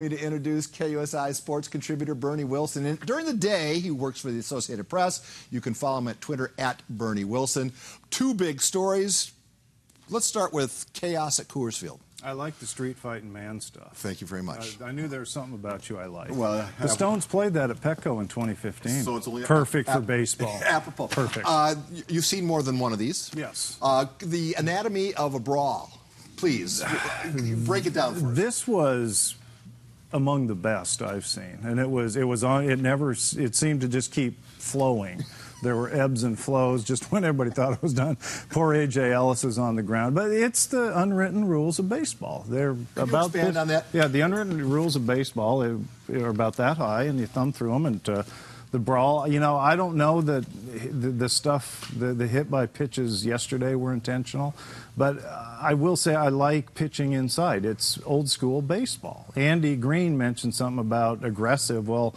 To introduce KUSI sports contributor Bernie Wilson. And during the day, he works for the Associated Press. You can follow him at Twitter at Bernie Wilson. Two big stories. Let's start with chaos at Coors Field. I like the street fighting man stuff. Thank you very much. I knew there was something about you I liked. Well, the Stones played that at Petco in 2015. So it's only perfect for baseball. Apropos. Perfect. You've seen more than one of these. Yes. The anatomy of a brawl. Please break it down for us. This was among the best I've seen, and it seemed to just keep flowing. There were ebbs and flows just when everybody thought it was done. Poor A.J. Ellis is on the ground. But it's the unwritten rules of baseball. They're Can you expand on that? Yeah, the unwritten rules of baseball are about that high, and you thumb through them. And the brawl, you know, I don't know that the hit by pitches yesterday were intentional, but I will say I like pitching inside. It's old school baseball. Andy Green mentioned something about aggressive. Well,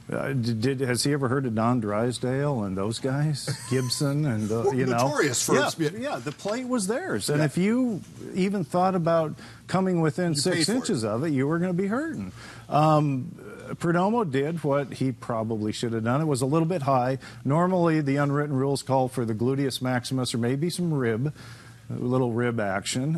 has he ever heard of Don Drysdale and those guys? Gibson and, you know. Notorious for yeah, the plate was theirs. And if you even thought about coming within 6 inches of it, you were going to be hurting. Perdomo did what he probably should have done. It was a little bit high. Normally, the unwritten rules call for the gluteus maximus or maybe some rib. A little rib action,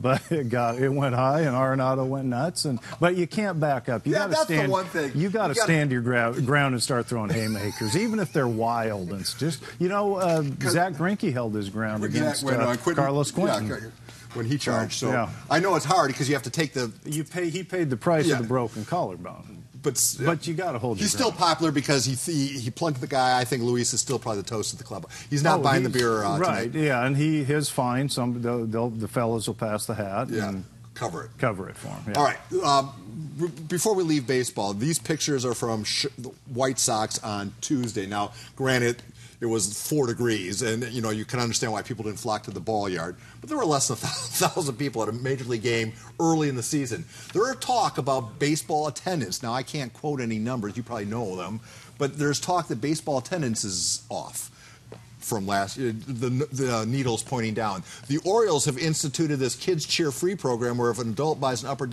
but it went high, and Arenado went nuts. But you can't back up. You got to stand. The one thing. You got to stand your ground and start throwing haymakers, even if they're wild and just. You know, Zach Greinke held his ground against Carlos Quentin. Yeah, when he charged. So yeah. I know it's hard because you have to take the. He paid the price of the broken collarbone. But you got to hold your He's still popular because he plunked the guy. I think Luis is still probably the toast of the club. He's not buying the beer right, tonight. Yeah, and his fine. The fellas will pass the hat and cover it for him. Yeah. All right. Before we leave baseball, these pictures are from the White Sox on Tuesday. Now, granted, it was 4 degrees, and you know you can understand why people didn't flock to the ball yard. But there were less than 1,000 people at a major league game early in the season. There are talk about baseball attendance. Now I can't quote any numbers; you probably know them. But there's talk that baseball attendance is off from last year. The needle's pointing down. The Orioles have instituted this kids cheer free program where if an adult buys an upper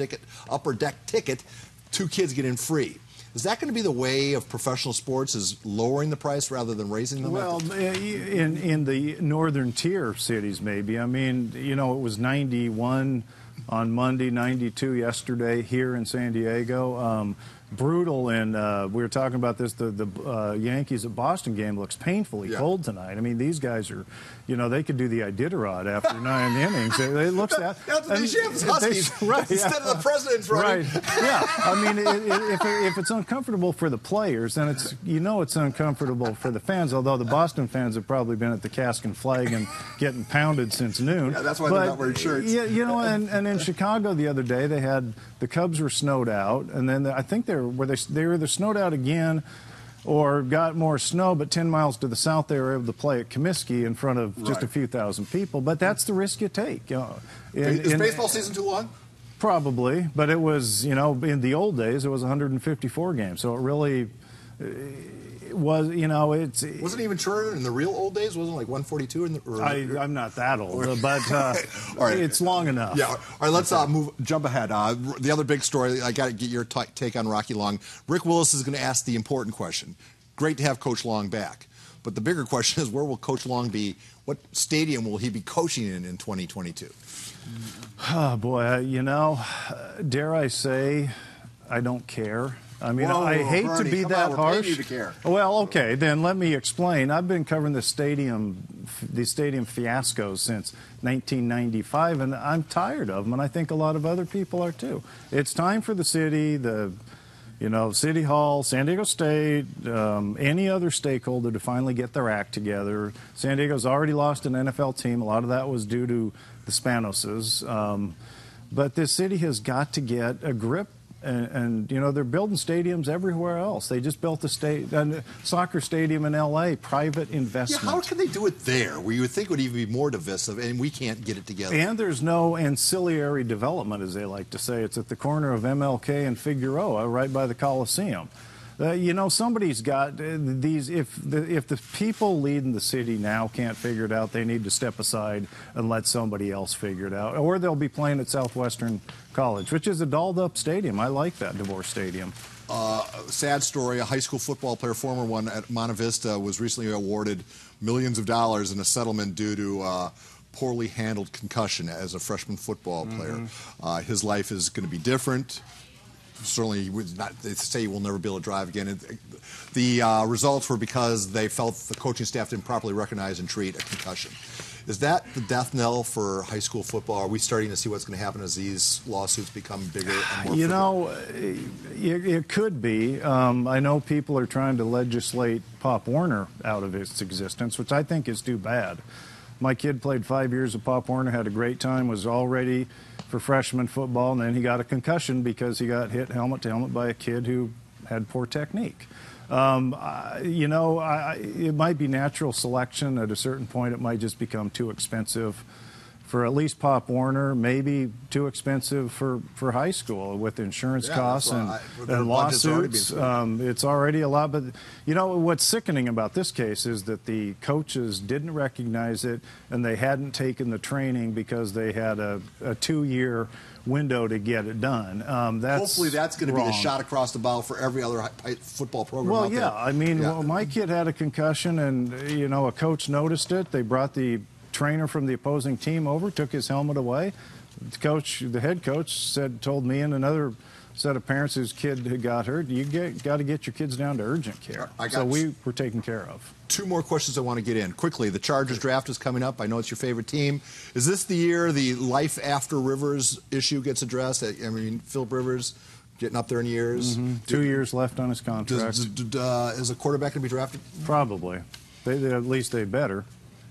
deck ticket, 2 kids get in free. Is that going to be the way of professional sports, is lowering the price rather than raising them? Well, in the northern tier cities, maybe. I mean, you know, it was 91 on Monday, 92 yesterday here in San Diego. Brutal, and we were talking about this. The Yankees at Boston game looks painfully cold tonight. I mean, these guys are, you know, they could do the Iditarod after 9 innings. It looks that. They should have Huskies instead of the president's running. Right. Yeah. I mean, if it's uncomfortable for the players, then it's it's uncomfortable for the fans. Although the Boston fans have probably been at the Cask and Flag and getting pounded since noon. Yeah, that's why they're not wearing shirts. Yeah, you know, and in Chicago the other day they had the Cubs were snowed out, and then I think they were either snowed out again or got more snow, but 10 miles to the south they were able to play at Comiskey in front of just a few thousand people. But that's the risk you take. Is baseball season too long? Probably, but it was, you know, in the old days it was 154 games, so it really was, you know, wasn't even shorter in the real old days. Wasn't it like 142? I'm not that old, but it's long enough. Yeah. All right. Let's jump ahead. The other big story. I got to get your take on Rocky Long. Rick Willis is going to ask the important question. Great to have Coach Long back, but the bigger question is, where will Coach Long be? What stadium will he be coaching in 2022? Oh boy, you know, dare I say, I don't care. I mean, I hate Bernie, to be that harsh. We're paying you to care. Well, okay, then let me explain. I've been covering the stadium fiascos since 1995, and I'm tired of them, and I think a lot of other people are too. It's time for the city, City Hall, San Diego State, any other stakeholder to finally get their act together. San Diego's already lost an NFL team. A lot of that was due to the Spanoses. But this city has got to get a grip. And you know, they're building stadiums everywhere else. They just built a soccer stadium in L.A., private investment. Yeah, how can they do it there, where you would think would even be more divisive, and we can't get it together? And there's no ancillary development, as they like to say. It's at the corner of MLK and Figueroa, right by the Coliseum. You know, somebody's got these. If the people leading the city now can't figure it out, they need to step aside and let somebody else figure it out. Or they'll be playing at Southwestern College, which is a dolled-up stadium. I like that divorce stadium. Sad story. A high school football player, former one at Monte Vista, was recently awarded millions of dollars in a settlement due to poorly handled concussion as a freshman football player. His life is going to be different. Certainly, he would not, they say he will never be able to drive again. The results were because they felt the coaching staff didn't properly recognize and treat a concussion. Is that the death knell for high school football? Are we starting to see what's going to happen as these lawsuits become bigger and more? You know, it could be. I know people are trying to legislate Pop Warner out of its existence, which I think is too bad. My kid played 5 years of Pop Warner, had a great time, was all ready for freshman football, and then he got a concussion because he got hit helmet to helmet by a kid who had poor technique. You know, it might be natural selection. At a certain point, it might just become too expensive for at least Pop Warner, maybe too expensive for high school with insurance costs and lawsuits. It's already a lot. But, you know, what's sickening about this case is that the coaches didn't recognize it, and they hadn't taken the training because they had a 2-year window to get it done. Hopefully that's going to be the shot across the bow for every other football program out there. Well, yeah. I mean, well, my kid had a concussion, and, you know, a coach noticed it. They brought the trainer from the opposing team over, took his helmet away. The head coach told me and another set of parents whose kid had got hurt, you got to get your kids down to urgent care. So we were taken care of. 2 more questions I want to get in quickly. The Chargers draft is coming up. I know it's your favorite team. Is this the year the life after Rivers issue gets addressed? I mean, Philip Rivers getting up there in years. 2 years left on his contract. Is a quarterback going to be drafted? Probably. At least they better.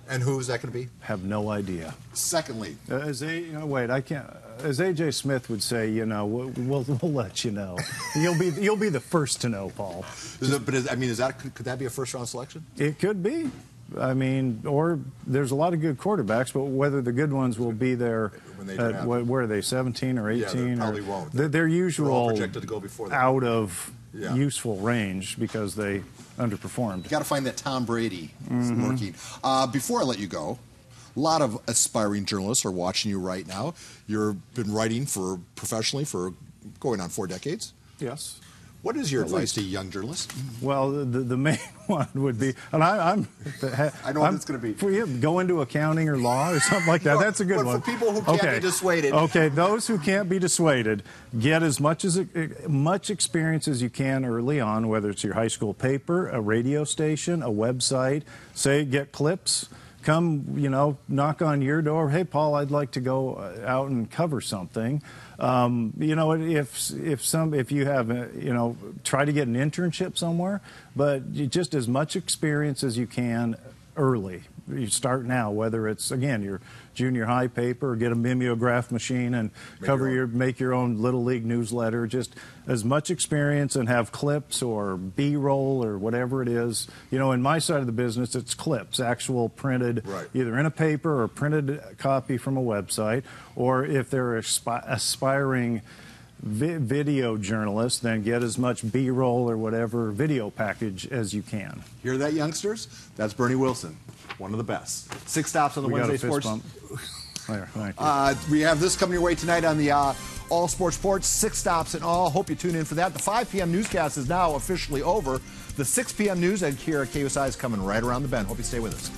And who is that going to be? Have no idea. Secondly, as A.J. Smith would say, you know, we'll let you know. You'll be the first to know, Paul. Could that be a first-round selection? It could be. I mean, or there's a lot of good quarterbacks, but whether the good ones will be there where are they, 17 or 18? Yeah, they probably won't. They're usual projected to go before that. Out of useful range because they underperformed. You got to find that Tom Brady lurking. Before I let you go, a lot of aspiring journalists are watching you right now. You've been writing professionally for going on 4 decades. Yes. What is your advice to young journalists? Well, the main one would be, and I know what it's going to be. For you, go into accounting or law or something like that. That's a good one. For people who can't be dissuaded. Okay, those who can't be dissuaded, get as much experience as you can early on, whether it's your high school paper, a radio station, a website. Get clips. Come, you know, knock on your door. Hey, Paul, I'd like to go out and cover something. You know, if you have, you know, try to get an internship somewhere, but just as much experience as you can early. You start now, whether it's, again, your junior high paper, or get a mimeograph machine and make your own Little League newsletter. Just as much experience and have clips or B-roll or whatever it is. You know, in my side of the business, it's clips, actual printed, either in a paper or printed copy from a website, or if they're aspiring video journalists, then get as much B-roll or whatever video package as you can. Hear that, youngsters? That's Bernie Wilson, one of the best. 6 stops on the Wednesday Sports. There, thank you. We have this coming your way tonight on the All Sports Sports. 6 stops in all. Hope you tune in for that. The 5 p.m. newscast is now officially over. The 6 p.m. news here at KUSI is coming right around the bend. Hope you stay with us.